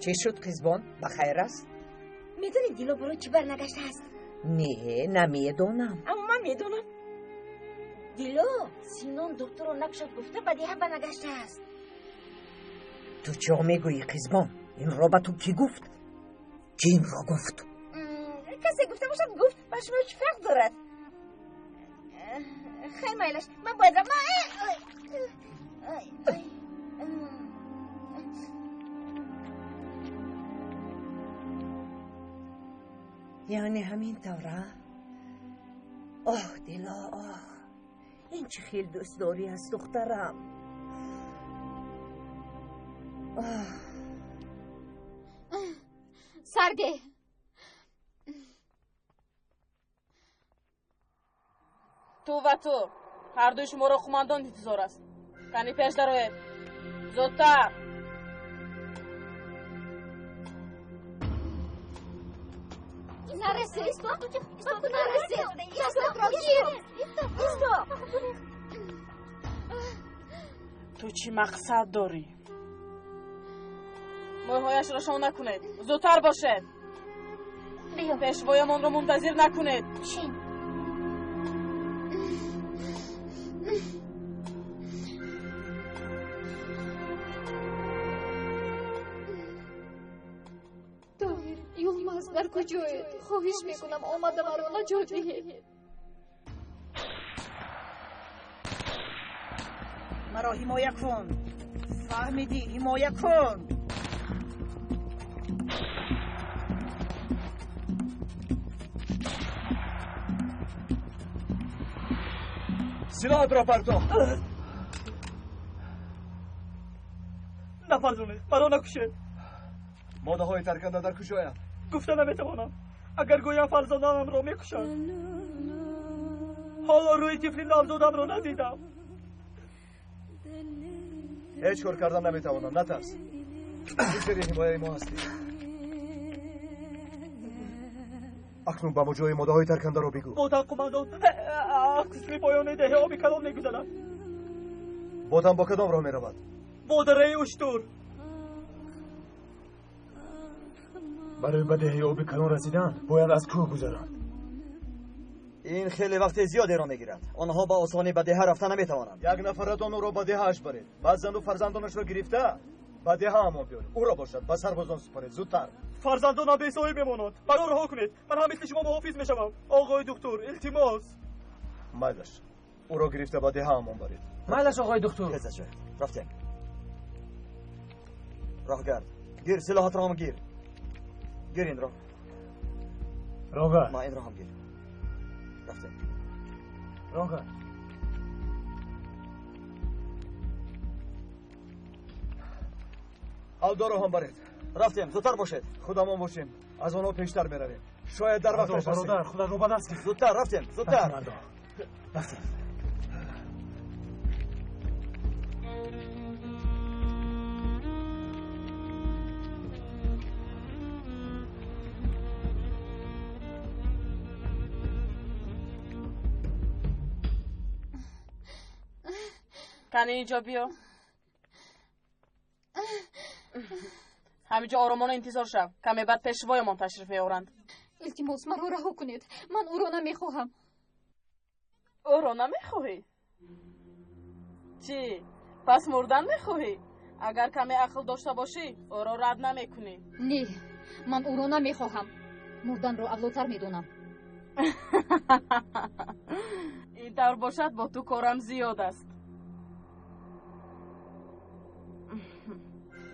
چی شد قزبان؟ بخیر است؟ میدونی دیلو برای چی برنگشته است؟ نه نمیدونم. اما من میدونم. دیلو سینون دکتر رو نکشد گفته بدیه برنگشته است. تو چه میگویی قزبان؟ این را به تو کی گفت؟ کی این را گفت؟ کسی گفته باشد گفت با شما چه فرق دارد؟ خیلی مایلش من باید رم. یعنی همین طوره؟ آه دیلا آه، این چه خیلی دوست داری از دخترم. سرگه تو و تو هر دوی شما را خماندان انتظار است. کنی پیش دروید زودتر. نرسه ایستا نرسه ایستا. تو چی مقصد داری؟ موهایش را شما نکنید. زودتر باشد. پیشوایمان را منتظر نکنید. چین دایر یولماز در کجایید؟ خواهش میکنم آمده مرا نجات دهید. مرا حمایه کن. فهمیدی؟ حمایه کن. سلاحت را پرتاب. نفرزونه مرا نکشه. ماده های ترکنده در کجایم؟ گفته نمیتوانم. اگر گویم فرزندانم را میکشند. حالا روی طفل نوزادم را ندیدم. هیچ کار کردن نمیتوانم. نترس. بیشتری حمایه ما هستی. اکنون با مجای ماده های ترکنده را بگو. بودن قماندان کسمی پایان دهه آبی کلام میگذرد. بودن با کدام راه میرود؟ بودره اشتور. برای به دهه آبی کلام رسیدن باید از کوه گذرند. این خیلی وقت زیادی را میگیرد. آنها با آسانی به دهه رفتن نمیتوانند. یک نفرتان او را به دهه‌اش برید. بعد زن و فرزندانش را گرفته به دهه امان بیارید. او را باشد به سربازان سپارید. زودتر. فرزندانم بی‌سویی بماند. مرا رها کنید. من هم مثل شما محافظ میشوم. آقای دکتر التماس. مایلش او را گرفته به دهه امان برید. مایلش آقای دکتر. رفتیم. راهگرد گیر سلاحات را هم گیر. گیر این را. راهگرد ما این را هم گیر. رفتیم. راهگرد هاو را هم برید. رفتیم. زودتر باشید. خودمان باشیم. از آنها پیشتر میرویم. شاید در وقتش رسیم. برادر خدا رو به دست گیر. زودتر. رفتیم. زودتر. رفتیم. کنی اینجا بیا. همینجا آرامان انتظار شو. کمی بعد پیشوایمان تشریف میآورند. التماس مرا رها کنید. من او را نمیخواهم. او را نمیخواهی؟ چی؟ پس مردن میخواهی؟ اگر کمی عقل داشته باشی او را رد نمیکنی. نه من او را نمیخواهم. مردن را اولاتر میدونم. این طور باشد با تو کارم زیاد است.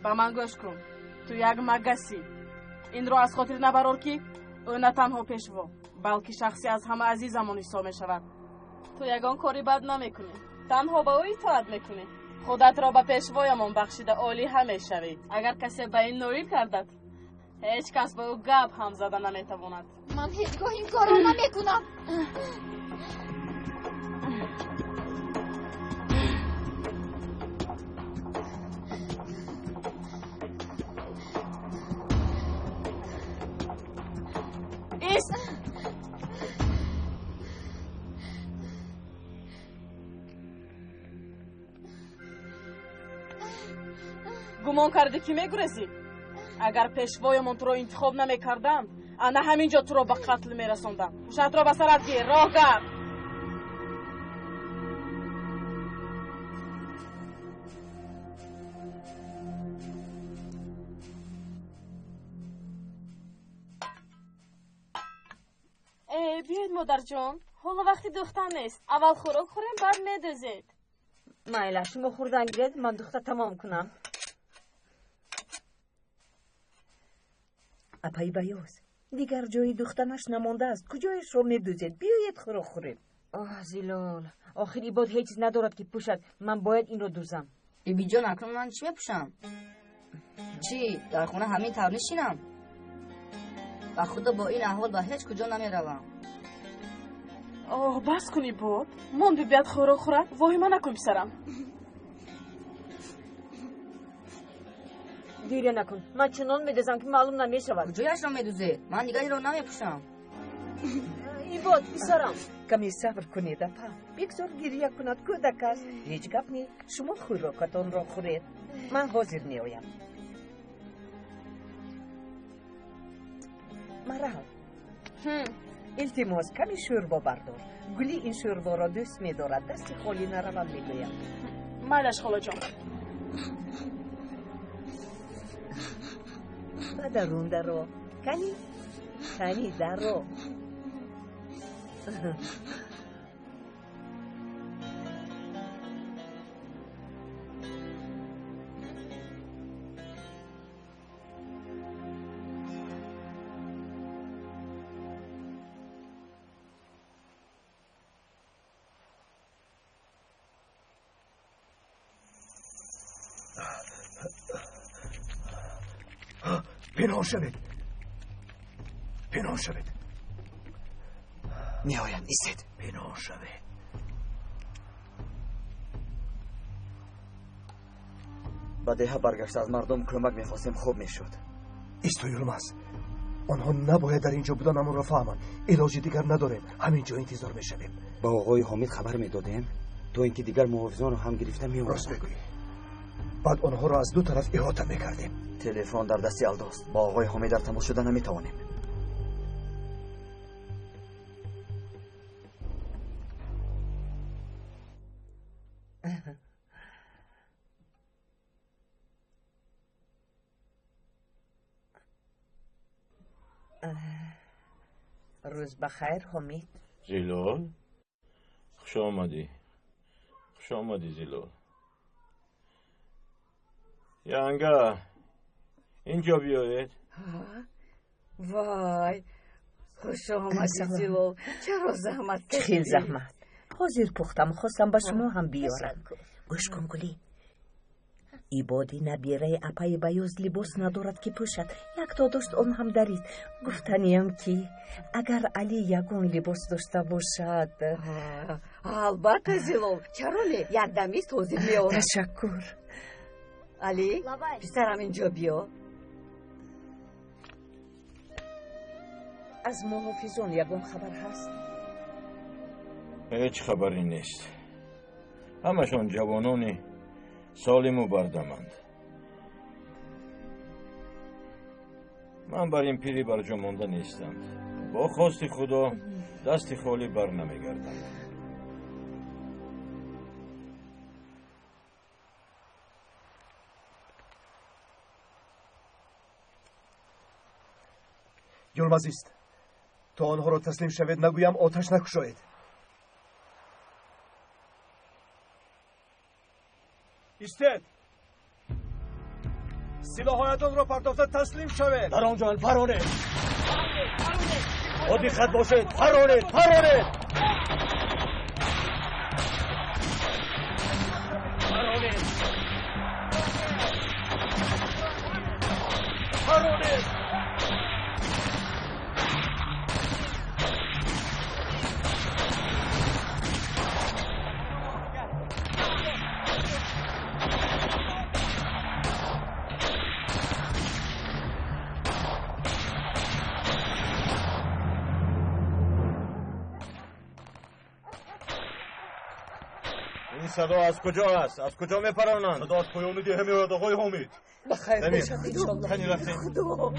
با من گوش کن. تو یک مگسی. این رو از خاطر نبرار که او نه تنها پیشوا بلکه شخصی از همه عزیزمان حساب می شود. تو یگان کاری بد نمی کنی. تنها با او اطاعت می کنی. خودت را به پیشوایمان بخشیده عالی همه شوید. اگر کسی به این نویل کردد هیچ کس با او گپ هم زده نمی تواند. من هیچگاه این کار را نمی کنم. گمان کرده که میگرزی؟ اگر پیشوایمون تو رو انتخاب نمیکردم انا همینجا تو رو به قتل میرسوندم. پوشت رو به سرت گیر، راه گرد. بیاید مادر جان، حالا وقتی دختر نیست. اول خوراک خوریم بعد میدوزید. مایلا شما خوردن گرید من دختر تمام کنم. اپای بیاز دیگر جای دخترش نمانده است. کجایش رو میدوزید؟ بیایید خوراک خوریم. زیلال آخری بود هیچ چیز ندارد که پوشد. من باید این رو دوزم. بیبی جان اکنون من چی بپوشم؟ چی؟ در خونه همین طور نشینم؟ و خدا با این احوال به هیچ کجا نمیروم. بس کنی بود. من بیاد خوراک خورد. واهمه نکن پسرم. دیره نکن. من چنان میدوزم که معلوم نمیشود. کجایش را میدوزید؟ من دیگه این رو نمیپوشم. ای بود پسرم. کمی صبر کنید اپا. بگذار گریه کند کودک است. هیچ گپ نی. شما خوراکتان را خورید. من حاضر میایم. مرال التماس کمی شوربا بردار. گلی این شوربا را دوست می‌دارد. دست خالی نروم میگویم. مالش خاله جان. درون درو. کنی درو. پنهان شوید. میآیم ایستید. پنهان شوید. به ده برگشت از مردم کمک میخواستیم خوب میشد. ایستو یلماز. آنها نباید در اینجا بودن اما را فهمند. علاج دیگر نداریم. همینجا انتظار میشویم. با آقای حامد خبر میدادیم تو اینکه دیگر محافظان رو هم گرفته میآوردن. راست بگویی. بعد آنها را از دو طرف احاطه میکردیم. تلفن در دستی الداست. با آقای حامد در تماس شدن نمیتوانیم. روز بخیر حمید. زیلال خوش آمدی زیلال. یانگا اینجا بیایید. وای خوش آمدی زیلال. چرا زحمت کشیدی؟ خیلی زحمت. حاضر پختم خواستم با شما هم بیارم. گوش کن گلی. ایبادی نبیره اپای بیاز لباس ندارد که پوشد. یک داداشت اون هم دارید. گفتنیم که اگر علی یگون لباس داشته باشد. البته زیلال. چرا نه؟ یک دمی توضیح میارم. تشکر. علی پسرم اینجا بیا. از محافظان یگون خبر هست؟ هیچ خبری نیست. همشون جوانانی سالم و بردمند. من بر این پیری برجا مانده نیستم. با خواست خدا دست خالی بر نمیگردم. یلماز است. تا آنها را تسلیم شوید نگویم آتش نکشایید. ایستید. سلاحایتان را پرتافته تسلیم شوید. در آنجا فرانید. با دقت باشید. فرانید. فرانید. این صدا از کجا است؟ از کجا میپرانند؟ صدا از پایان دیه میاد آقای حامد. بخیر باشد انشالله. خیلی رفتیم. خدا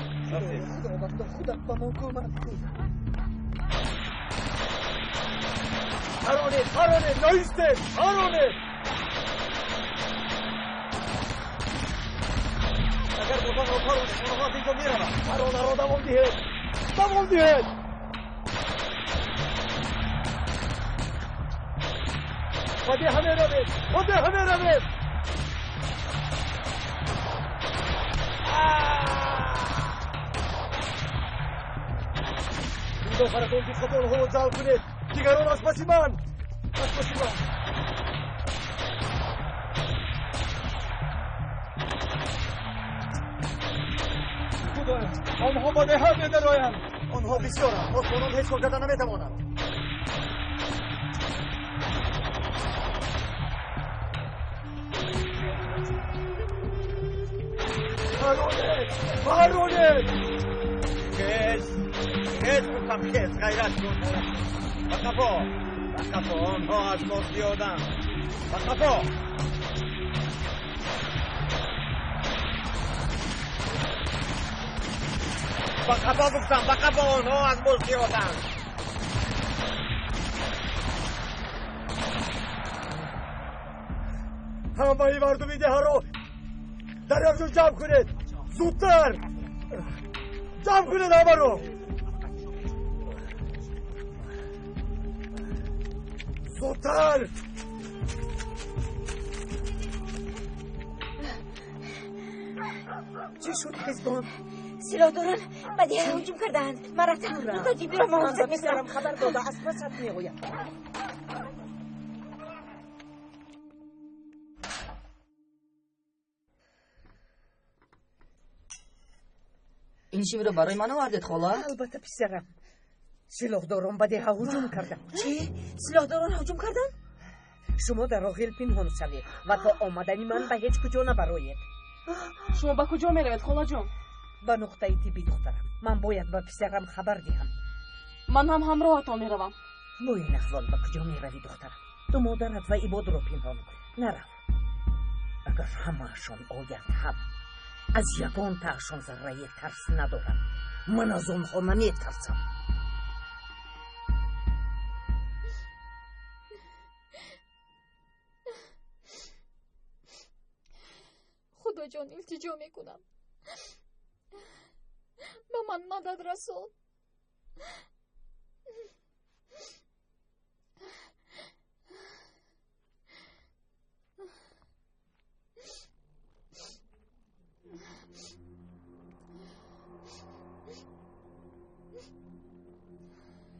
خدا با ما کمک کن. پرانه نایسته پرانه. اگر بودن رو پرانه اونها اینجا میرون. پرانه رو دوام دهید. خدا همه روید. این دو فرقون که خود اونها رو جلب کنید. دیگران از پسی من. خدایا آنها با نهار میدرایم. آنها بسیارند. مسلمان هیچ کار کردن نمیتوانند. پرانه خیز گفتم خیز غیرت کن. بخفا آنها از ما زیادن. بخفا گفتم بخفا آنها از ما زیادن. همه مردم ایده ها رو دریافت جمع کنید. زودتر جمع کنید همه رو. زودتر. چی شد حزبان؟ سلاحداران به دیه هجوم کردند. من رفتم تا جیبی را محافظت می‌کنم. خبر داده از پست میگویم. این شیوه رو برای من آوردید خاله؟ البته پسرم. سلاحداران به دیه هجوم کردند. چی؟ سلاحداران هجوم کردند؟ شما در راهل پنهان شوید و تا آمدنی من به هیچ کجا نبرایید. شما به کجا میروید خاله جان؟ به نقطه طبی دخترم. من باید به پسرم خبر دهم. من هم همراهتان میروم. با این احوال به کجا میروی دخترم؟ تو مادرت و عباد را پنهان کن. نرو. اگر همه‌شان آید هم از یگان تاشان ذره ترس ندارم. من از آنها نمیترسم. خدا جان التجا میکنم به من مدد رسون.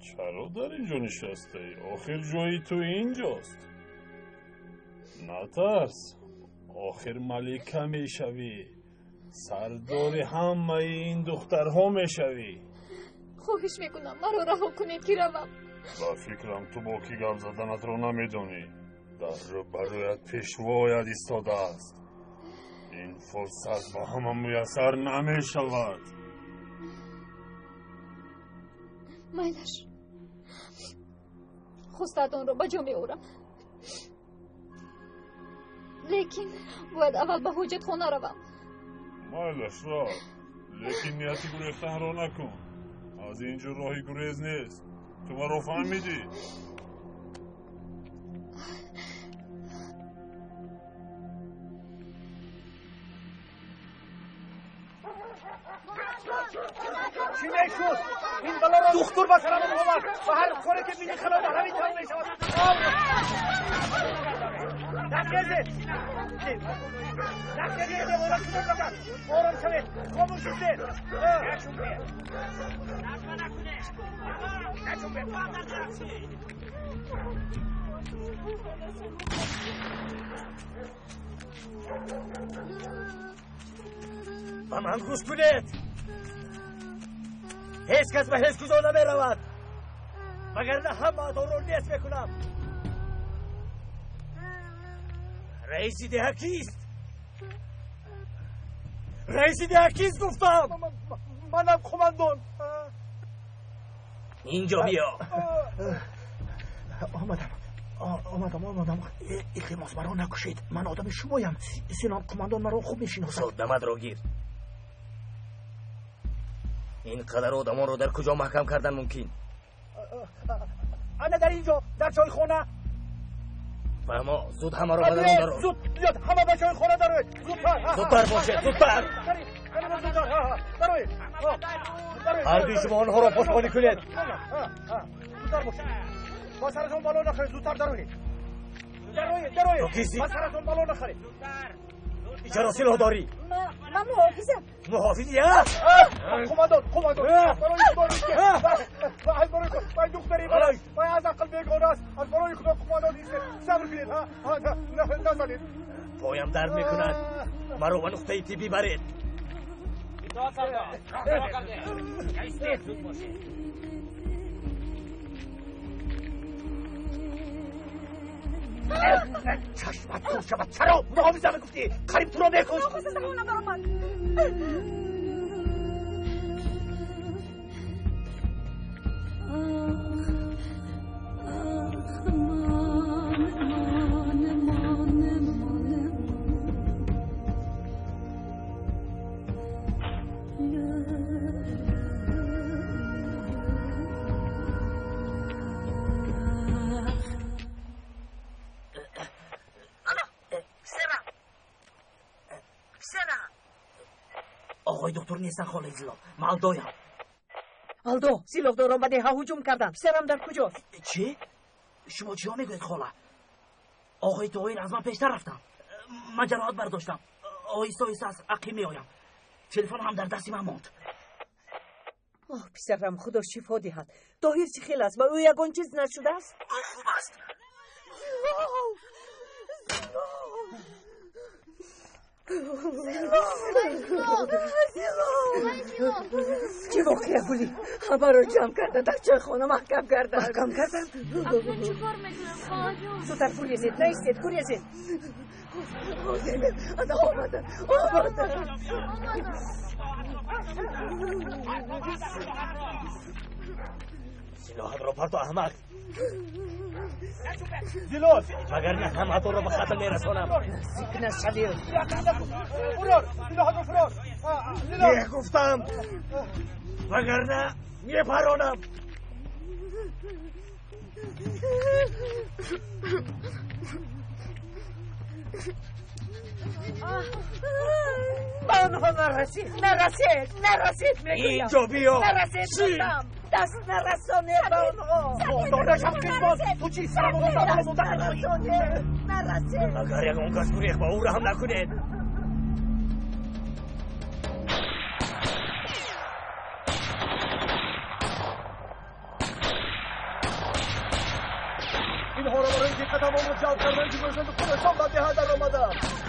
چرا در اینجا نشسته ای؟ آخر جایی تو اینجاست. نترس. آخر ملکه میشوی. سردار همه این دخترها میشوی. خواهش میکنم مرا رها کنید که روم. با فکرم تو با کی گپ زدنت رو نمیدونی. در رو برایت پیشوایت ایستاده است. این فرصت با همه میسر نمیشود. مایلش خستادان رو بجا میورم، لیکن باید اول به حجت خانه روم. مایلش را، لیکن نیتی گریختن رو نکن. از اینجا راهی گریز نیست. تو ما رو فهمیدی؟ چی میشود؟ این بلا را دختر با سرم آورد و هر خوره که بینی خلا در همین تن میشود. نکرده نکرده آرام شدن بکن. آرام شوید. خاموش شدید. نشون بید نشون بید. به من گوش کنید. هیچ کس به هیچ کجا نمی رود وگرنه همه رو نیست میکنم. رئیس ده کیست؟ رئیس ده کیست گفتم؟ منم کماندون. اینجا بیا. آمدم التماس مرا نکشید من آدم شمایم سینان کماندان مرا خوب میشناسد دمت رو گیر اینقدر آدمان رو در کجا محکم کردن ممکن انا در اینجا در چای خانه فهما زود همه رو بدن درو زود بیاد همه به چای خانه دروید زودتر باشه زودتر هر دوی شما آنها را پشتیبانی کنید زودتر باشید با سرتون بالا نخرید زودتر دروید تو کیسی؟ با سرتون بالا نخرید چرا سلاح داری؟ من محافظم محافظی ها؟ کماندان برای دختری برای از عقل بیگانه است از برای خدا کماندان نیست صبر کنید نزنید پایم درد میکند مرا به نقطه طبی برید چشمت کن شود چرا محافظم گفتی قریب تو را بکش محافظ زمان ندارم من آقای دکتر نیستن خاله زیلا من الدویم الدو سیلوف دارم بده ها هجوم کردن سرم در کجاست چی؟ شما چی ها میگوید خاله آقای توین از من پیشتر رفتم من جراحت برداشتم آیسته آیسته از عقی می آیم تلفن هم در دستی من ماند پسرم خدا شفا دهد داهر چی خیلی است و او یکان چیز نشده است خوب است چه واقعه بودی؟ همه رو جمع کرده در چای خانه محکم کردن اکنون چه کار میکنم خواهد زودتر پول یزید نیستید پول یزید آمدن سلاحت را پرت و احمق زیلوس مگر نه همه تو را به خطر میرسانم سیک نشوی فرار سلاحت رو فرار یه گفتم مگر نه میپرانم به آنها نرسید اینجا بیا نرسید دست نرسانه به آنها دانشم کسمان تو چی سرم و نرسید اگر یک اون کس بریخ با او را هم نکنید اینها را برای اینکه قدم رو جلب کردن که برسند خودشان به ده در آمدن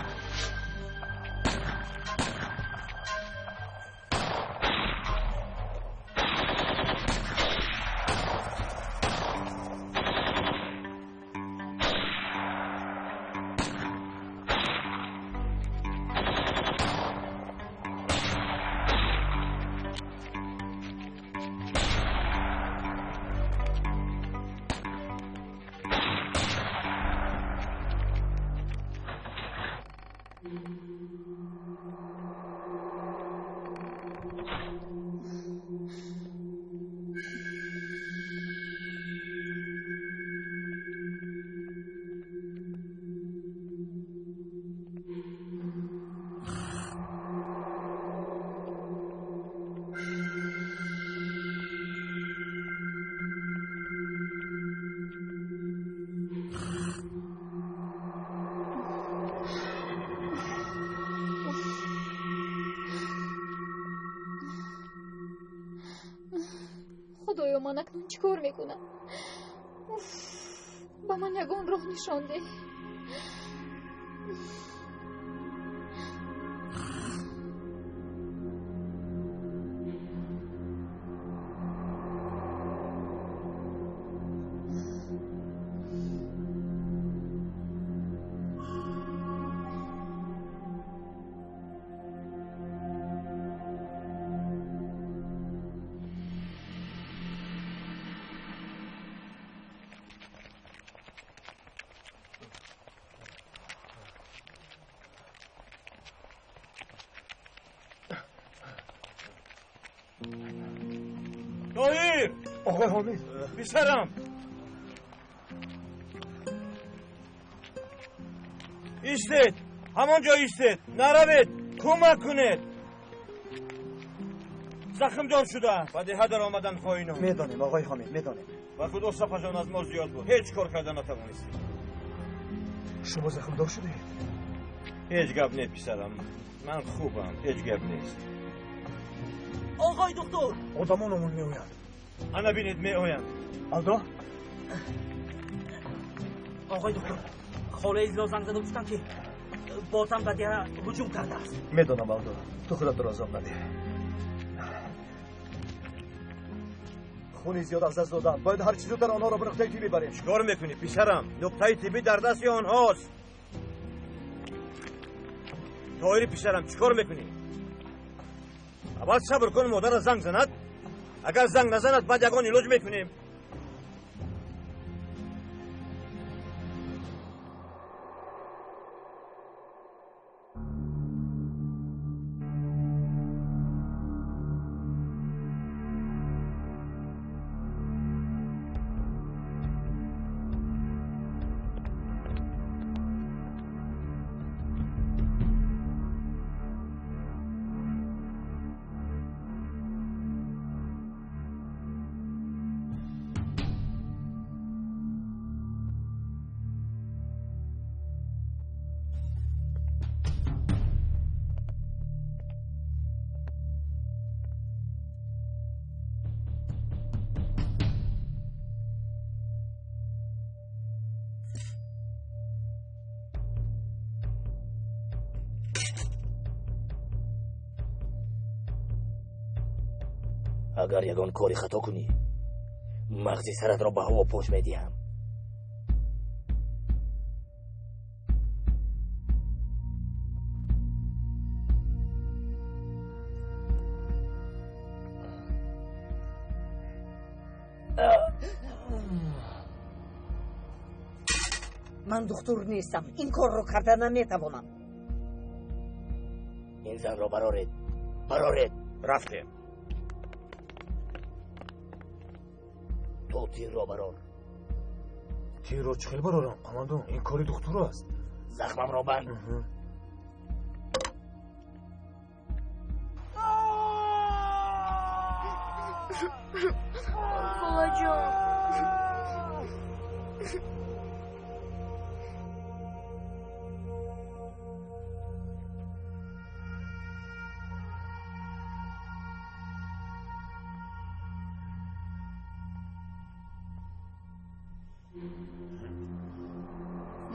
خدایا من اکنون چی کار میکنم با من یگان راه نشان ده طاهیر آقای حامد بیسرم ایستید همانجا ایستید نروید کمک کنید زخم دار شده و دیه در آمدن خواهینو میدانیم آقای حامد میدانیم و خود اصفه از ما زیاد بود هیچ کار کردن نتوانستید شما زخم دار شدید هیچ گپ نیست پسرم من خوبم هیچ گپ نیست آقای دکتر آدمانمون میآیند انا بینید میآیند الدا آقای دکتر خاله ایزلا زنگ زده گفتن که باتم به دیه هجوم کرده است میدانم الدا تو خودت را عذاب نده خونی زیاد از دست دادم باید هر چیز در آنها را به نقطه تیبی بریم چیکار میکنی پسرم نقطه تیبی در دست آنهاست طاهری پسرم چیکار میکنی اول صبر کن مادر زنگ زند اگر زنگ نزند بعد یگان علاج میکنیم اگر یگان کاری خطا کنی مغزی سرت را به هوا پوش میدیم من دکتر نیستم این کار رو کردن نمیتوانم این زن را برارید رفتیم تو تیر را برار تیر را چخیل برارم قماندان این کاری دکتر است زخمم را بند خاله جان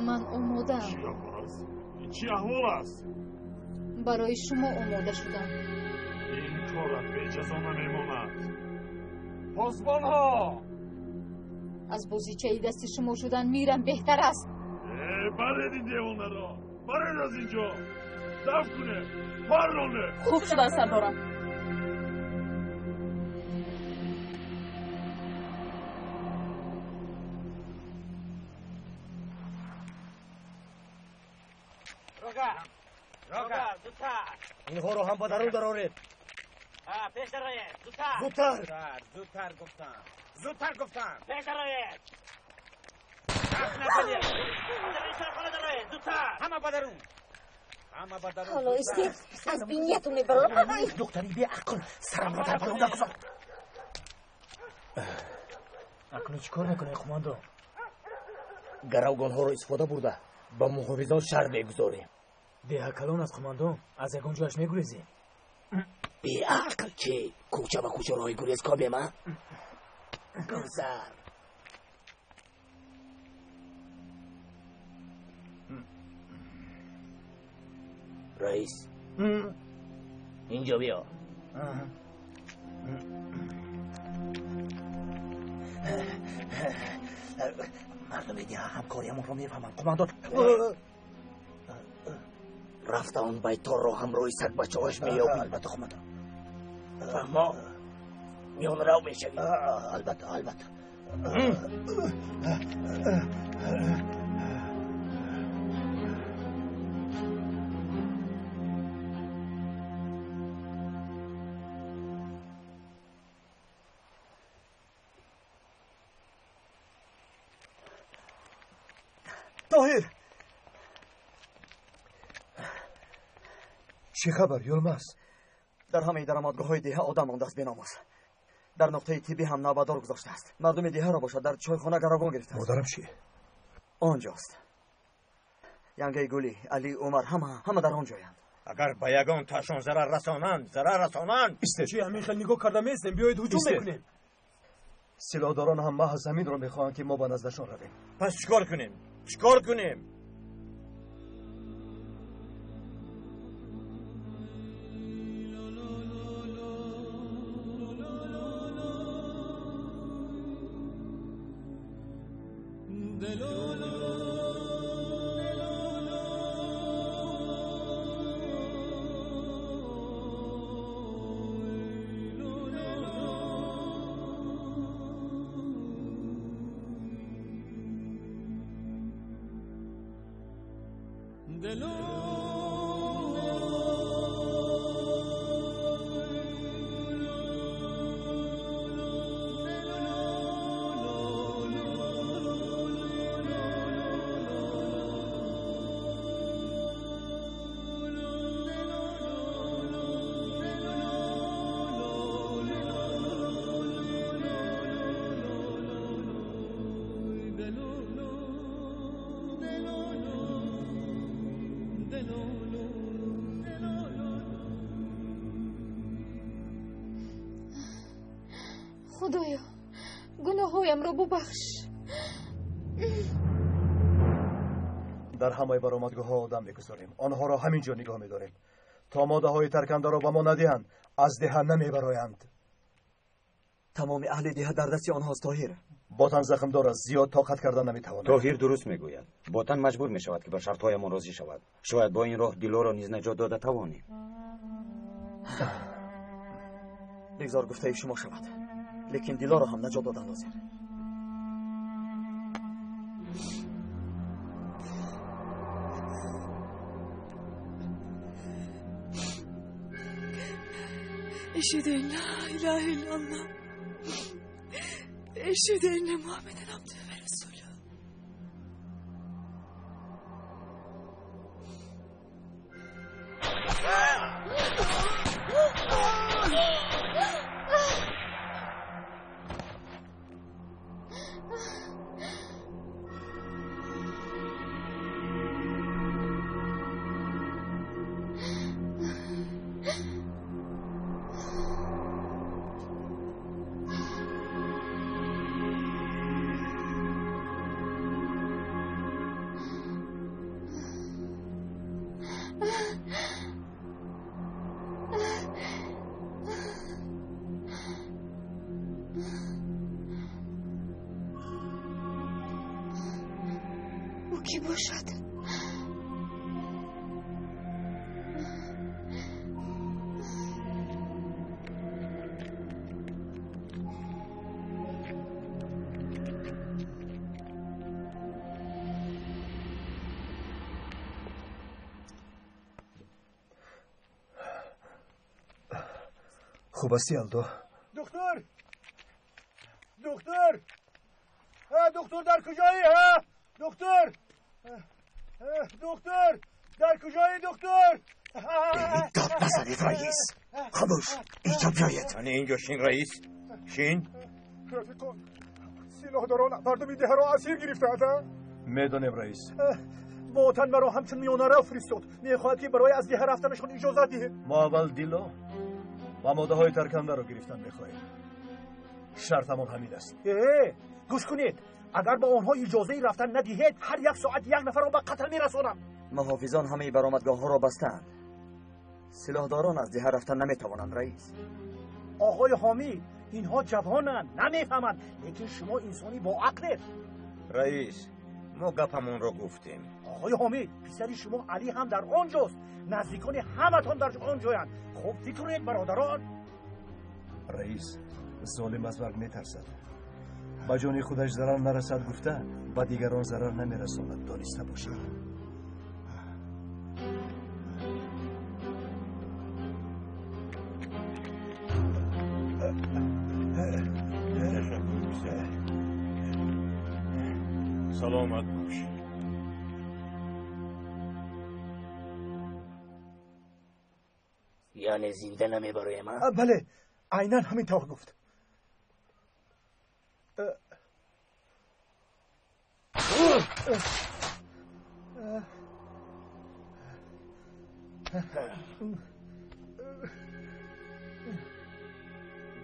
من آمادم چی احوال است؟ برای شما آماده شدم این کارت به اجازه نمیماند پاسبان ها از بازیچه دست شما شدن میرم بهتر است برید این دیوانه را برید از اینجا دفع کنه پرانه خوب شده سردارم راگا زودتر اینها رو هم با درون درارید پیش درایید زودتر زودتر گفتم پیش درایید زودتر همه با درون حالا استیف از بینیتون میبرم دختری بی عقل سرم را در برون نگذار اکنون چی کار میکنه قماندان گروگان ها رو استفاده برده با محافظان شر بگذاریم دیه کلان از قماندان از یکان جوش میگریزیم بی عقل چه کوچه و کوچه رای گریز کابیم ها گذر رئیس اینجا بیا مردم دیگه همکاریمون رو میفهمن قماندان رفته اون بیتار رو همراهی سگ بچه هاش میابیم البته قماندان فهما میان رو میشویم البته طاهر چی خبر یلمز؟ در همه درآمدگاه‌های دیه آدم مانده است بیناموس. در نقطه طبی هم نوبدار گذاشته است. مردم دیه را باشد در چایخانه گروگان گرفته است. مادرم چی؟ آنجاست. ینگه گلی، علی، عمر همه در آنجایند. اگر به یگان تاشون ضرر رسانند ایسته. چی همین خیلی نگاه کردم ایستیم بیایید هجوم بکنیم. سلاحداران هم محض زمین را میخواهند که ما به نزدشان رویم. پس چیکار کنیم؟ خدایا گناهایم را ببخش. در همه برآمدگاه ها آدم میگذاریم. آنها را همینجا نگاه میداریم تا ماده های ترکنده را به ما ندهند. از ده نمیبرایند. تمام اهل دیه در دست آنهاست طاهر. باطن زخم دار است. زیاد طاقت کردن نمیتواند. طاهر درست میگوید. باطن مجبور میشود که به شرطهایمان راضی شود. شاید با این راه دیلو را نیز نجات داده توانیم. بگذار گفته شما شود، لیکن دیلا را هم نجات دادن لازم. اشهد ان لا اله الا الله اشهد ان محمد عبده و رسوله. او کی باشد؟ خوب هستی الدو؟ دکتر در کجایی ها؟ دکتر در کجایی دکتر؟ داد نزنید رئیس. خاموش اینجا بیایید. یعنی اینجا شین رئیس؟ شین؟ رفیقان سلاحداران مردم دیه را اسیر گرفتند. میدانم رئیس. باطن مرا همچون میانه را فرستاد. میخواهد که برای از دیه رفتنشان اجازه دهید. ما اول دیلو و ماده های ترکنده را گرفتن میخواهیم. شرطمان همین است. گوش کنید، اگر با آنها اجازه رفتن ندهید هر یک ساعت یک نفر را به قتل میرسانم. محافظان همه برآمدگاه ها را بستند. سلاحداران از دیه رفتن نمیتوانند رئیس. آقای حامد، اینها جوانند نمیفهمند، لیکن شما انسانی با عقلید. رئیس ما گپمون رو گفتیم. آقای حامد، پسر شما علی هم در آنجاست. نزدیکان همتان در آنجایند. خب فکر کنید برادران. رئیس ظالم از مرگ میترسد. با جان خودش ضرر نرسد گفته با دیگران ضرر نمیرساند. دانسته باشید. سلامت باش. یعنی زنده نمیبره ما؟ بله عیناً همین طور گفت.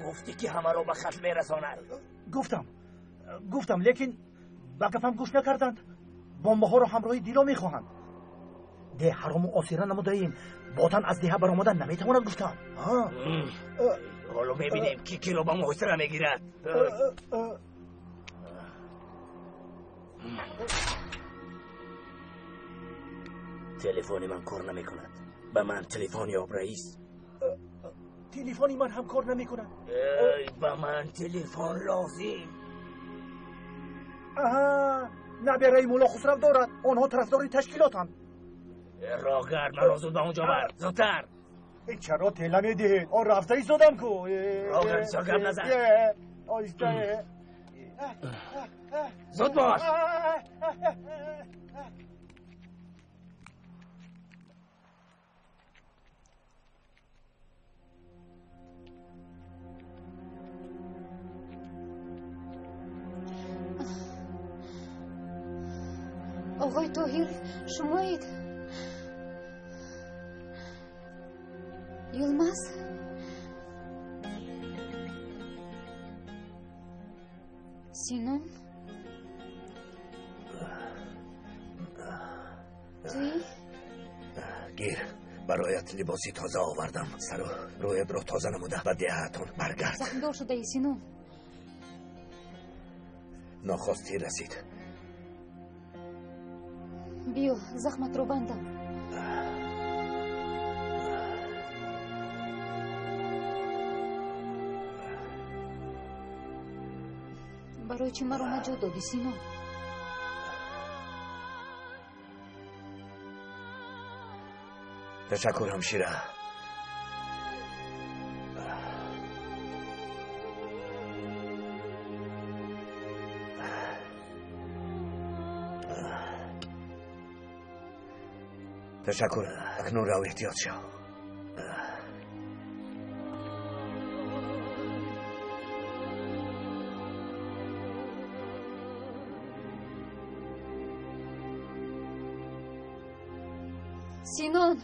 گفتی که همه رو به قتل میرساند. گفتم لیکن با گفتم گوش نکردند. بمب ها رو همراه دیلو میخواهند. ده حرام و آسیره نموده ایم. باتن از ده برآمدن نمیتواند گفتم. حالا میبینیم کی رو با محاصره میگیرد. تلفنی من کار نمیکند. به من تلفن یاب رئیس. تلفنی من هم کار نمیکند. به من تلفن لازم. نبیره مولا خسرو دارد. آنها طرفدار تشکیلاتند. راه گرد مرا زود به اونجا بر. زودتر. چرا تله میدهید؟ آن رفته ایستادم کو. راه گرد بسیار گرم نزن. آیسته. زود باش. آقای طاهر شمایید؟ یلمز؟ سینون؟ توی؟ گیر برایت لباسی تازه آوردم. سر و رویت رو تازه نموده و دهتون برگرد. زخم دار شده ای سینون؟ ناخواستی رسید. بیا زخمت رو بندم. برای چی مرا نجات دادی سینا؟ تشکر همشیره. تشکر. اکنون رو احتیاط شو. سینان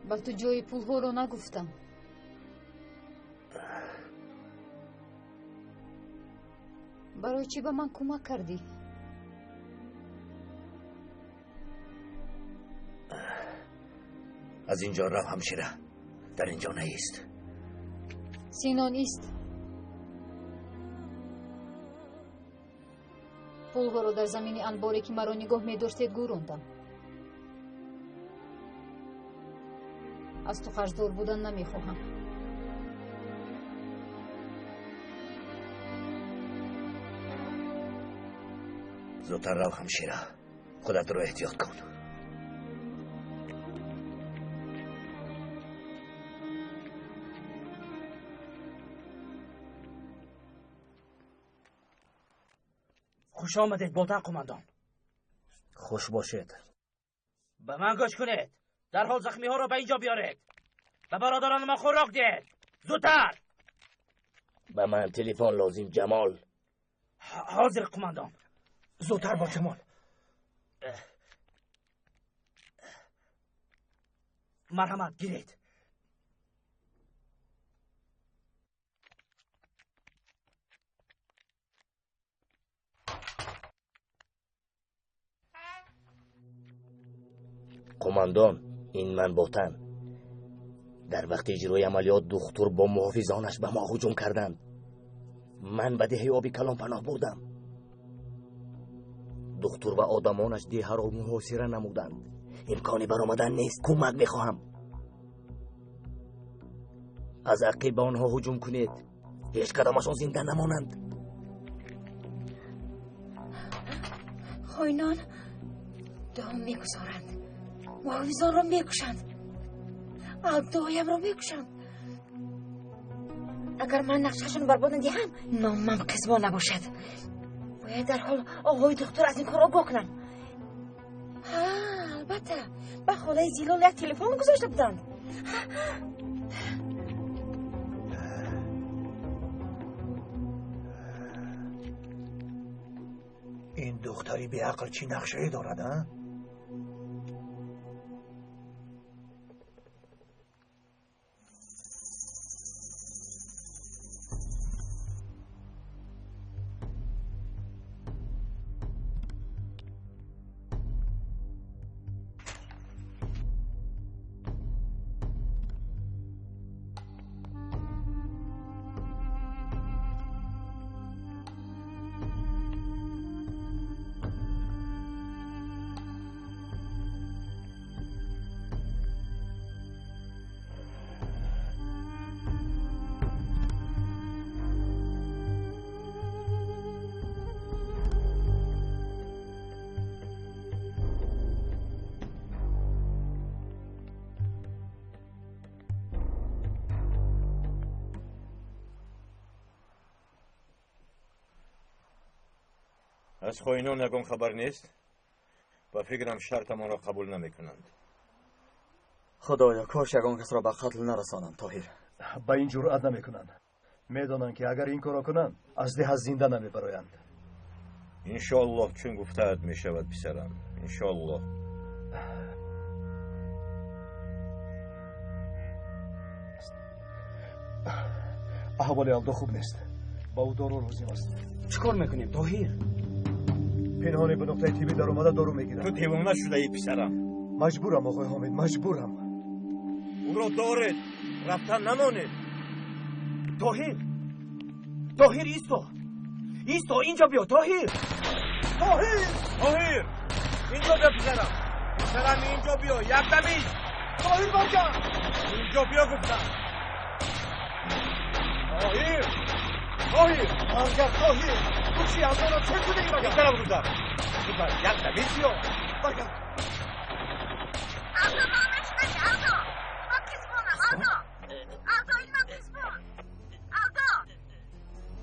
با تو جای پول ها رو نگفتم. برای چی به من کمک کردی؟ از اینجا رو همشیره. در اینجا نیست. سینان است. پول ها رو در زمین انباری که مرا نگاه می داشتید گروندم. از تو خرجدار بودن نمی خواهم. زودتر رو همشیره. خودت رو احتیاط کن. خوش آمدید باتن قماندان. خوش باشید. به من گوش کنید. در حال زخمی ها را به اینجا بیارید. به برادران ما خوراک دید. زودتر. به من تلفن لازم جمال. حاضر قماندان. زودتر با جمال. مرحمت گیرید. قماندان این من باتن. در وقت اجرای عملیات دختر با محافظانش به ما هجوم کردند. من به ده آبی کلان پناه بردم. دختر و آدمانش ده را محاصره نمودند. امکانی برآمدن نیست. کمک میخواهم. از عقب آنها هجوم کنید. هیچ کدامشان زنده نمانند. خاینان دام میگذارند. محافظان را میکشند. عبدایم را میکشند. اگر من نقشهشون برباد ندهم نامم قزبا نباشد. باید در حال آقای دکتر از این کار آگاه کنم. البته خدای زیلون یک تلفن گذاشته بودند. این دختری به عقل چی نقشه دارد ها؟ از خوینون یکم خبر نیست و فکرم شرطمان را قبول نمیکنند. خدایا کاش یگان کس را به قتل نرسانند طاهر. به این جرأت نمیکنند. میدانند که اگر این کارا کنند از ده زنده نمیبرایند. انشالله چون گفته‌ات میشود پسرم. انشالله. احوال آلدو خوب نیست. با او دارو روزیم است. چیکار میکنیم طاهر؟ پنهانی به نقطه تیبی در اومده دارو میگیرم. تو دیوانه شده ای پسرم. مجبورم آقای حامد، مجبورم. او را دارید رفتن نمانید. طاهر ایستو اینجا بیا طاهر. طاهر اینجا بیا پسرم اینجا بیا. یک دمی طاهر برگرد. اینجا بیا گفتم. طاهر تو چی از آن چه کنی بگم؟ بگرم گفتم یک دمی بیا برگرد. آلدو نامش نگی آلدو. ما کسبانم آلدو این ما کسبان. آلدو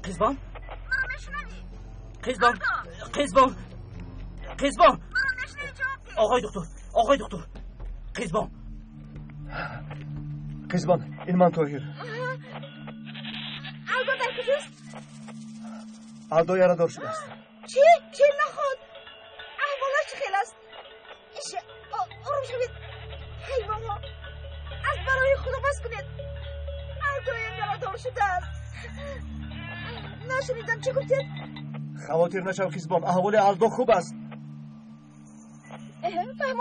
قزبان؟ نامش نگی. قزبان نامش نگی جواب دی. آقای دکتر قزبان این من طاهر. آلدو در کجاست؟ آلدو یارا دار شده است. چی نخود؟ احوالش چه خیلی است؟ آروم شوید. حیوان ها از برای خدا بس کنید. آلدو یارا دار شده است. نشنیدم چی گفتید؟ خواطر نشو قزبان، احوال آلدو خوب است. فهم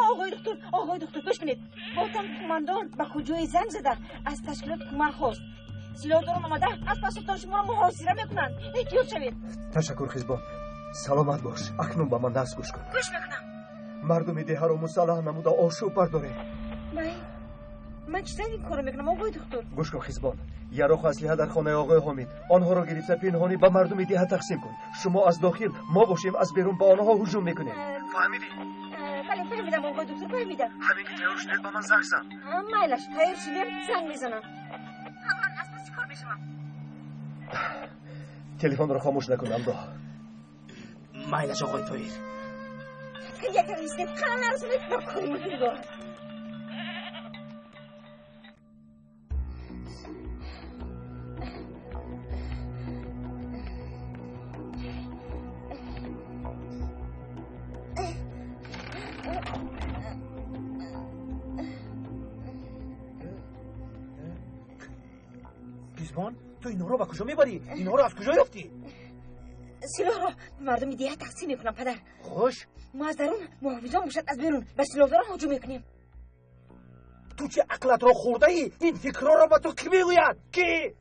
آقای دکتر گوش کنید. گفتم کماندان به کجای زنگ زده از تشکیلات کمک خواست. سلاح دارم آمده از پاسداران شما را محاصره میکنند. احتیاط شوید. تشکر قزبان. سلامت باش. اکنون به من دست گوش کن. گوش میکنم. مردم ده را مسلح نموده آشوب برداره. من چطور این کارو میکنم آقای دکتر؟ گوش کن قزبان. یراق اسلحه در خانه آقای حامد. آنها را گرفته پنهانی به مردم ده تقسیم کن. شما از داخل، ما باشیم از بیرون به آنها هجوم میکنیم. فهمیدی؟ بله فهمیدم آقای دکتر فهمیدم. همین که تیار شدید به من زنگ زن. مایلش تیار شدیم زنگ میزنم. من اصلا چی کار میشم؟ تلفن را خاموش نکن آلدو. مایلش آقای طاهر. یک ریستیم خانه نرسونید با کاری میکنید. قزبان تو اینها رو به کجا میبری؟ اینها رو از کجا یافتی؟ سلاح را مردم دیگه تقسیم میکنم پدر. خوش ما از درون محافظان باشد از بیرون به سلاحداران هجوم میکنیم. تو چه عقلت را خورده ای؟ این فکرها را به تو کی میگوید؟ کی؟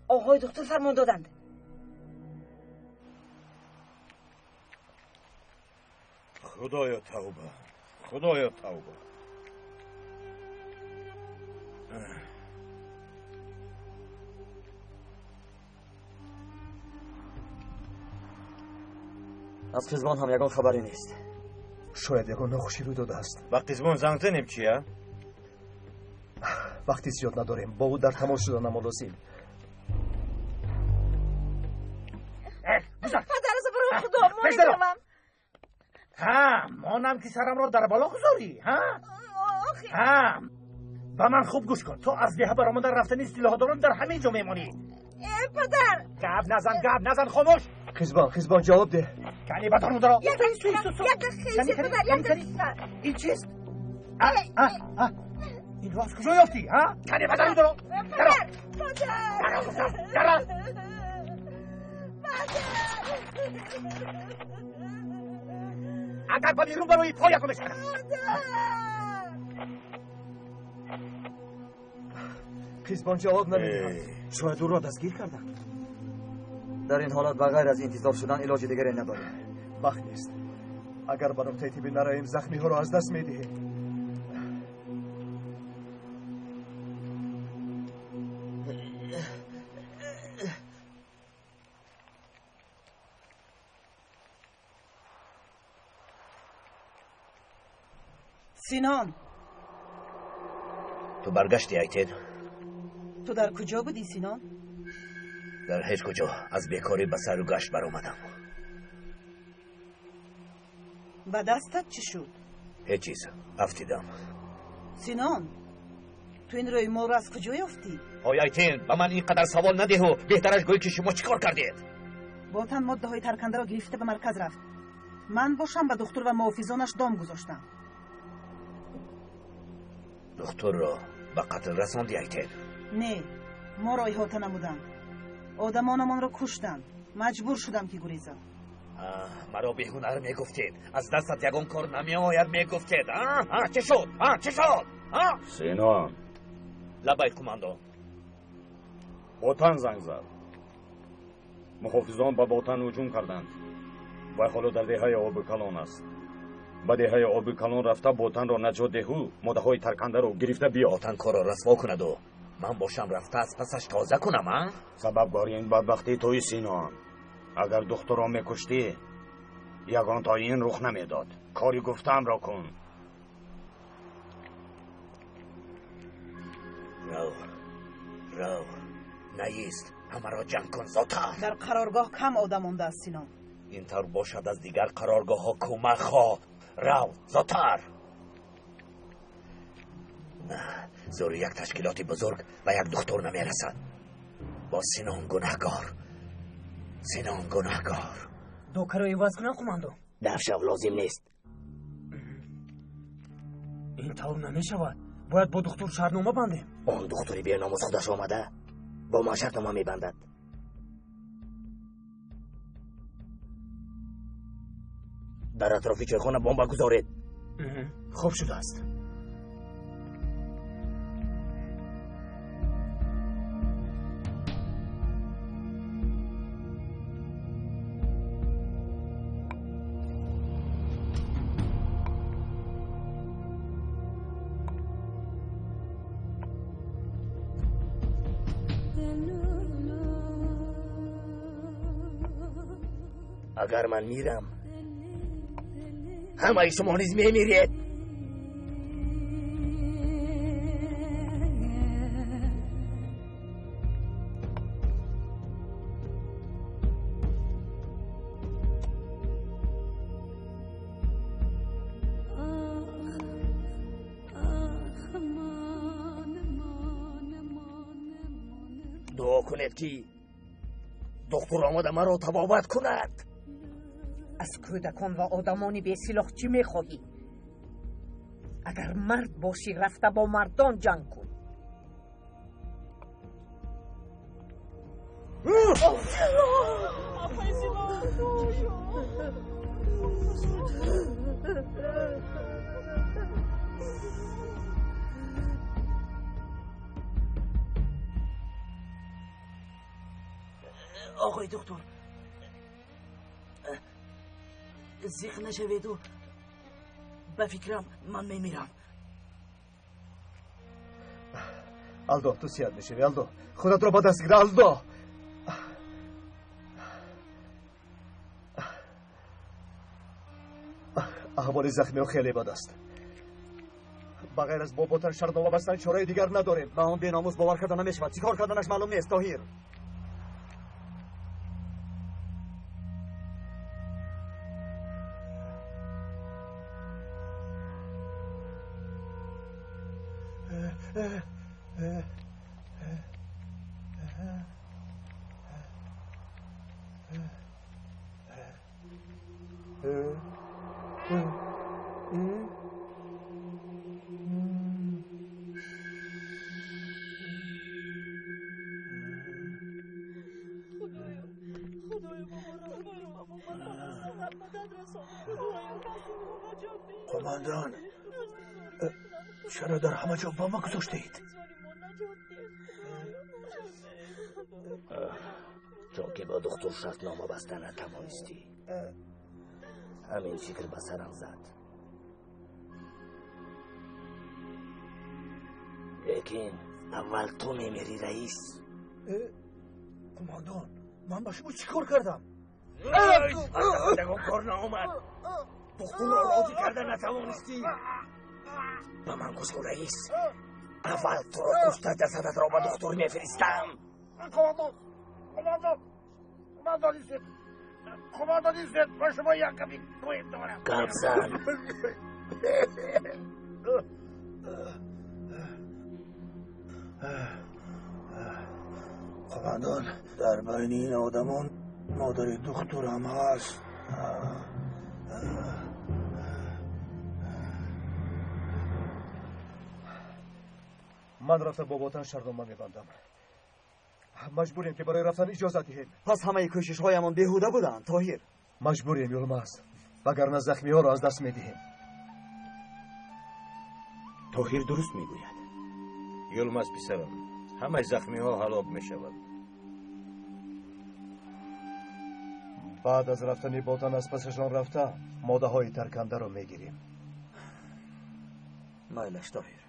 آقای دکتر فرمان دادند. خدایا توبه. از قزبان هم یگان خبری نیست. شاید یگان ناخوشی روی داده است. با قزبان زنگ زنیم چیه؟ وقتی زیاد نداریم، با او در تماس شدن ملازیم. پدر از برای خدا ما نمیدونم. مانم که سرم را در بالا گذاری ها؟ آخی هم و من خوب گوش کن. تو از ده برآمدن رفتنی سلاحداران در همین جا میمونی. پدر گپ نزن خاموش. خیزبان جواب ده. کنی بدانو دارا یک خیلی پدر این چیست؟ این رو از کجا یافتی؟ کنی بدانو دارا درا اگر با بیرون بروی پایتو بشکنم. خیزبان جواب نمیدهد. شاید او را دستگیر کردن. در این حالت بغیر از انتظار شدن علاج دیگری نداریم. وقت نیست. اگر به نقطه طبی نرویم زخمی ها را از دست میدهیم. سینان، تو برگشتی ایتن؟ تو در کجا بودی سینان؟ در هیچ کجا. از بیکاری به سر و گشت برآمدم. و دستت چی شد؟ هیچ چیز. افتیدم. سینان، تو این روی مور از کجا یافتی؟ آیا ایتن به من اینقدر سوال نده و بهترش گوی که شما چیکار کردید؟ باتن ماده های ترکنده را گرفته به مرکز رفت. من باشم به دکتر و محافظانش دام گذاشتم. دکتر را به قتل رساندی ایتن؟ نه، ما را احاطه نمودند. آدمانمان را کشتند. مجبور شدم که گریزم. مرا بیهنر میگفتید. از دستت یگان کار نمیآید میگفتید. چه شد؟ چه شد؟ سینان. لبیک کماندو. بوتان زنگ زد. محافظان به بوتان هجوم کردند و حالا در دهه آب کلان است. به دهه آب کلان رفته بوتان را نجات دهو ماده‌های ترکنده را گرفته بیا. بوتان کار را رسوا کند و من باشم رفته از پسش تازه کنم. سببگاری این بدبختی توی سینان. اگر دختر را میکشتی یگان تا این رخ نمیداد. کاری گفتم را کن. رو نیست. همه را جمع کن زودتر. در قرارگاه کم آدم مانده است سینان. اینطور باشد از دیگر قرارگاه ها کمک خواه. رو زودتر. نه، زور یک تشکیلات بزرگ و یک دکتر نمیرسد. با سینان گناهکار. دکتر رو ایواز کنم کماندو. دفشو لازم نیست. این طور نمیشود. باید با دکتر شرطنامه بندیم. اون دکتری بی ناموس خودش آمده با ما شرطنامه میبندد. در اطراف چایخانه بمب گذارید. خوب شده است. اگر من میرم همه شما نیز میمیرید. دعا کنید که دکتر آمده مرا تبابت کند. از کودکان و آدمانی بی سلاح چی میخواهی؟ اگر مرد باشی رفته با مردان جنگ کن. آقای دکتر زیخ نشوید و به فکرم من میمیرم. آلدو تو سیاد میشوی. آلدو خودت را با دست گیر. آلدو احوال زخمی ها خیلی بد است. بغیر از باباتر شرطنامه بستن چاره دیگر نداریم. به آن بی‌ناموس باور کردن نمیشود. چیکار کردنش معلوم نیست. طاهر قماندان چرا در همه جا با ما گذاشته اید؟ چون که با دکتر شرطنامه بستن نتوانستی. همین فکر به سرم زد. لیکن اول تو میمیری رئیس. قماندان من با شما چیکار کردم؟ دگم کار نامد. دکتر را راضی کردن نتوانستی. با من گوش کن رئیس. اول تو را کشته جسدت را به دکتر میفرستم. قماندان ایزد با شما یک کمی کویم دارم. قلب زن. قماندان در بین این آدمان مادر دکتر هم هست. من رفتم با وطن شرطنامه میبندم. مجبوریم که برای رفتن اجازه دهیم. پس همه کوشش هایمان بیهوده بودند طاهر. مجبوریم یلماز، وگرنه زخمی ها را از دست میدهیم. طاهر درست میگوید. یلماز پسرم، همه زخمی ها هلاک میشود. بعد از رفتن وطن از پسشان رفته ماده های ترکنده را میگیریم. مایلش طاهر.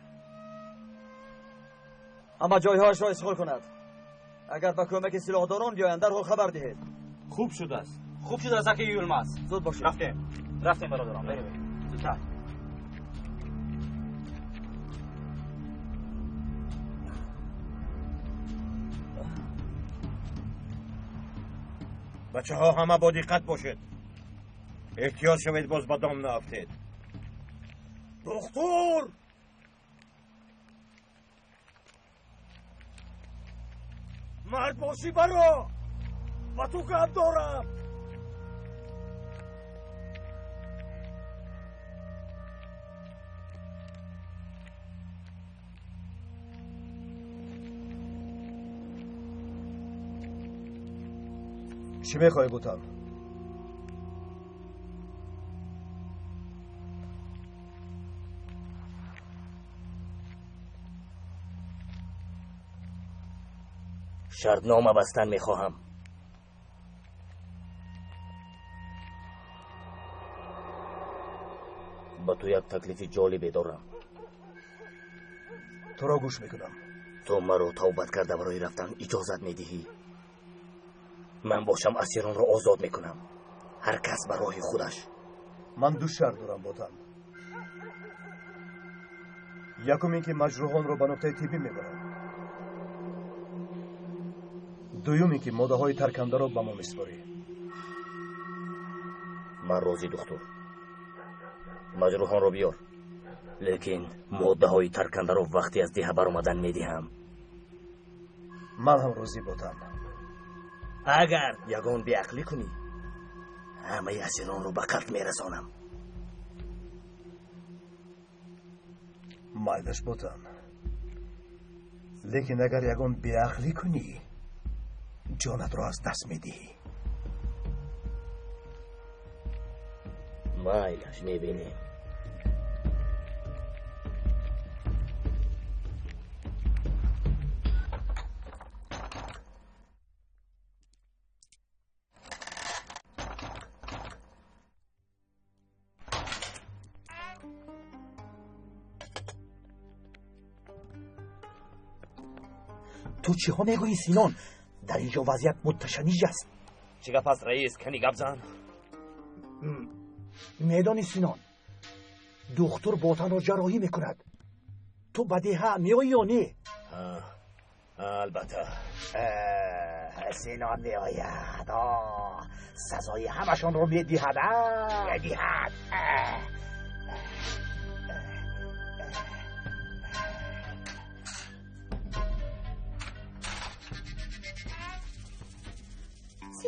اما جایهایش را اشغال کند. اگر به کمک سلاحداران بیایند در حال خبر دهید. خوب شده است. خوب شده است که یلماز. زود باشید. رفتیم برادران. بریم. زودتر. بچه ها همه با دقت باشید. احتیاط شوید باز به دام نافتید. دکتر! مرد باشی برا! با تو گپ دارم! چی میخوای بودم؟ شرطنامه بستن میخواهم. با تو یک تکلیف جالبی دارم. تو را گوش میکنم. تو مرا توبت کرده برای رفتن اجازت میدهی. من باشم اسیران را آزاد میکنم. هر کس به راه خودش. من دو شرط دارم بودم. یکم این که مجروحان را به نقطه طبی میبرم. دومی که ماده های ترکنده را به ما میسپاری. من راضی دکتر. مجروحان را بیار. لیکن ماده های ترکنده را وقتی از ده برآمدن میدهم. من هم راضی بودم. اگر یگان بیعقلی کنی همه اسیران رو به قتل میرسانم. مایلش بودم. لیکن اگر یگان بیعقلی کنی جانت را از دست میدی. مایلش میبینیم. تو چی ها میگویی سینان؟ در اینجا وضعیت متشنج است. چی گپ است رئیس؟ کنی گپ زن. میدانی سینان، دکتر باطن را جراحی میکند. تو بدیها میایی یا نه؟ البته. سینان میآید. سزای همشان رو میدهد.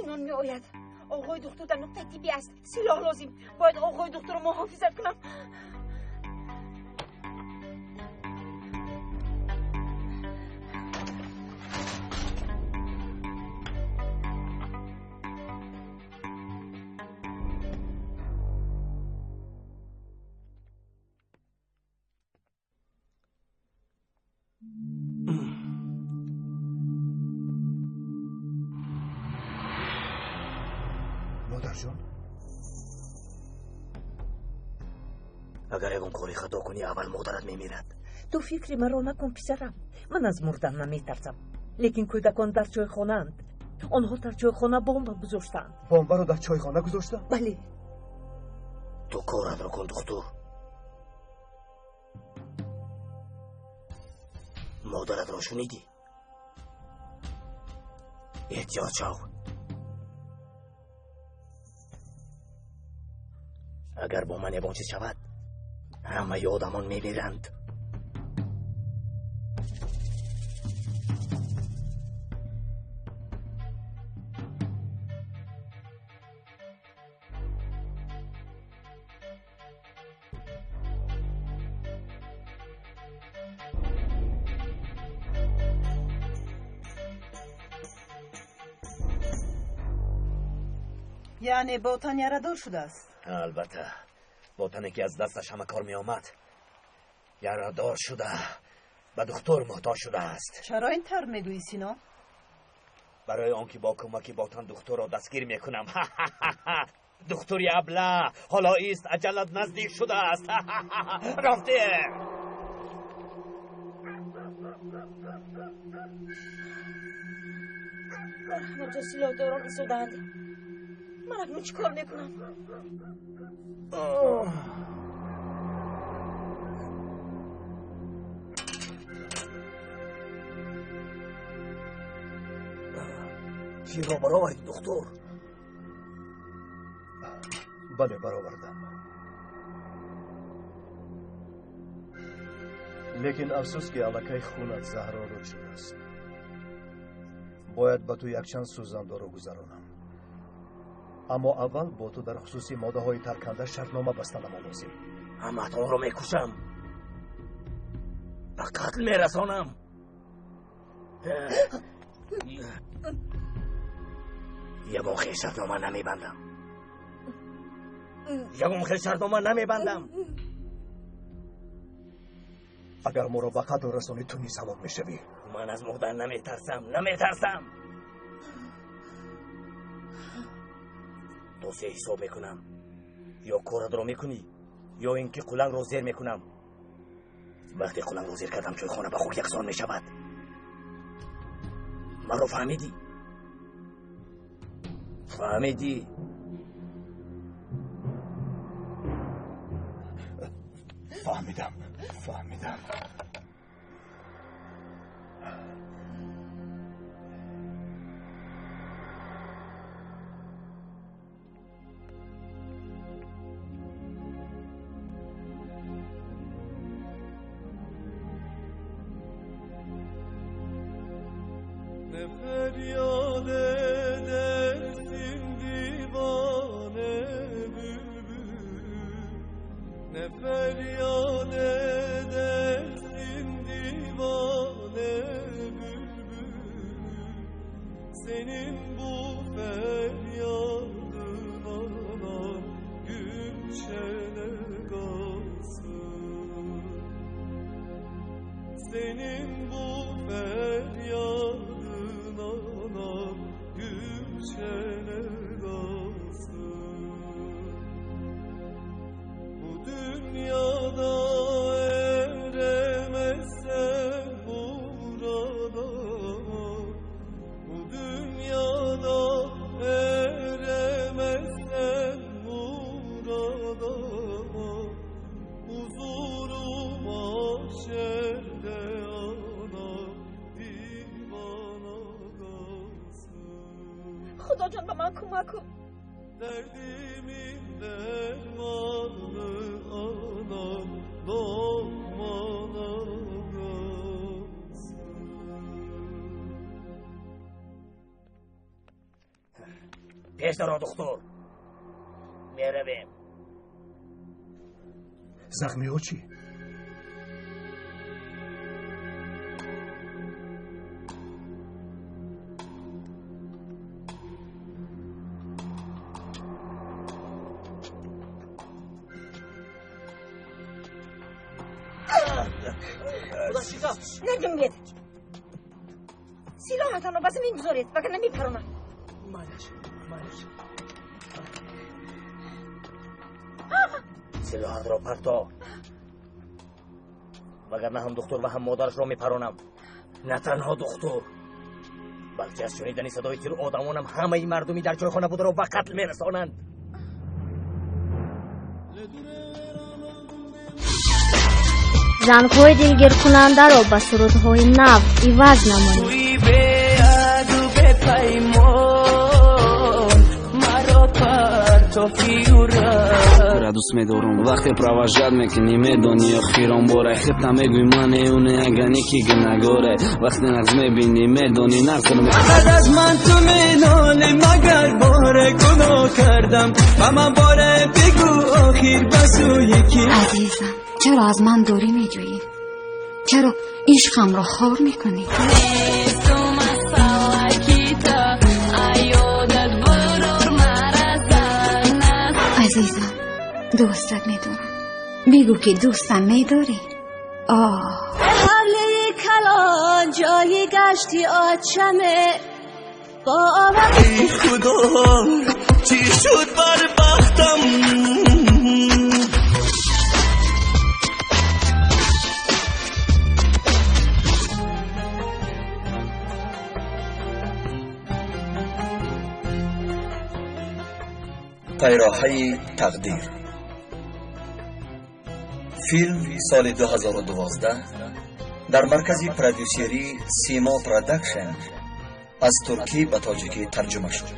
اینون می آید. آقای دکتر در نقطه تیبی است. سلاح لازم. باید آقای دکتر رو محافظت کنم. جون اگر اگه کاری خطا کنی اول مادرت میمیرد. تو فکری مرا نکن پسرم. من از مردن نمیترسم. لیکن کودکان در چایخانه‌اند. آنها در چایخانه بمب گذاشتند. بمب رو در چایخانه گذاشتند؟ بله. تو کارت رو کن دکتر. مادرت رو شنیدی؟ احتیاط شو. اگر با من چیز شود همه آدمان میمیرند. یعنی بوتان یارادور شده است؟ البته بوتانی که از دستش همه کار می آمد یارادور شده، به دکتر محتاج شده است. چرا این طور میگویی سینا؟ برای آنکه با کمک بوتان دکتر را دستگیر میکنم. دکتری ابله حالا ایست، اجلت نزدیک شده است. رفته. همه سلاح داران ایستادند. من اکنون چی کار میکنم؟ تیر را برآورید دکتر. بله برآوردم. لیکن افسوس که الکی خونت زهرآلود شده است. باید با تو یک چند سوزنده رو گذرانم. اما اول با تو در خصوص ماده های ترکنده شرطنامه بستنم لازم. همتون رو میکشم، به قتل میرسانم. یگون خیلی شرطنامه نمیبندم. یگون خیلی شرطنامه نمیبندم. اگر ما رو به قتل رسانی تو نیز هلاک میشوی. من از مردن نمیترسم. دو سه حساب میکنم، یا کارت رو میکنی یا اینکه قلنگ رو زیر میکنم. وقتی قلنگ رو زیر کردم توی خانه به خوک یکسان میشود. من رو فهمیدی؟ فهمیدم. خدا جان به من کمک کن. پیش درو دکتر. میرویم. زخمی ها چی؟ نگم بیاد. سلاحتان رو بس میگذارید وگرنه میپرونم. سلاحت را پرتا. وگرنه هم دکتر و هم مادرش را میپرونم. نه تنها دکتر بلکه از شنیدن صدای تیر آدمانم همه مردمی در جای خانه بوده را به قتل میرسانند. زنگ‌های دلگیر کننده را به سرودهای نو عوض نمایید. را دوست می‌دارم وقتی پروژه میکنی میدونی آخرام باره خطا میگوی من اونه اگه نیکی گناهگاره وقتی نقض میبینی میدونی نقض رو بعد از من تو میدونی مگر باره گناه کردم و من باره بگو آخر بسو یکی. عزیزم چرا از من دوری میجویی؟ چرا عشقم را خار میکنی؟ عزیزم دوستت میدارم بگو که دوستم میداری. حمله کلان جایی گشتی آچمه با ای خدا چی شد بر بختم. пайрохаи такдир филм соли 2012 дар маркази продюсерии симо продакшн аз туркӣ ба тоҷикӣ тарҷума шуд.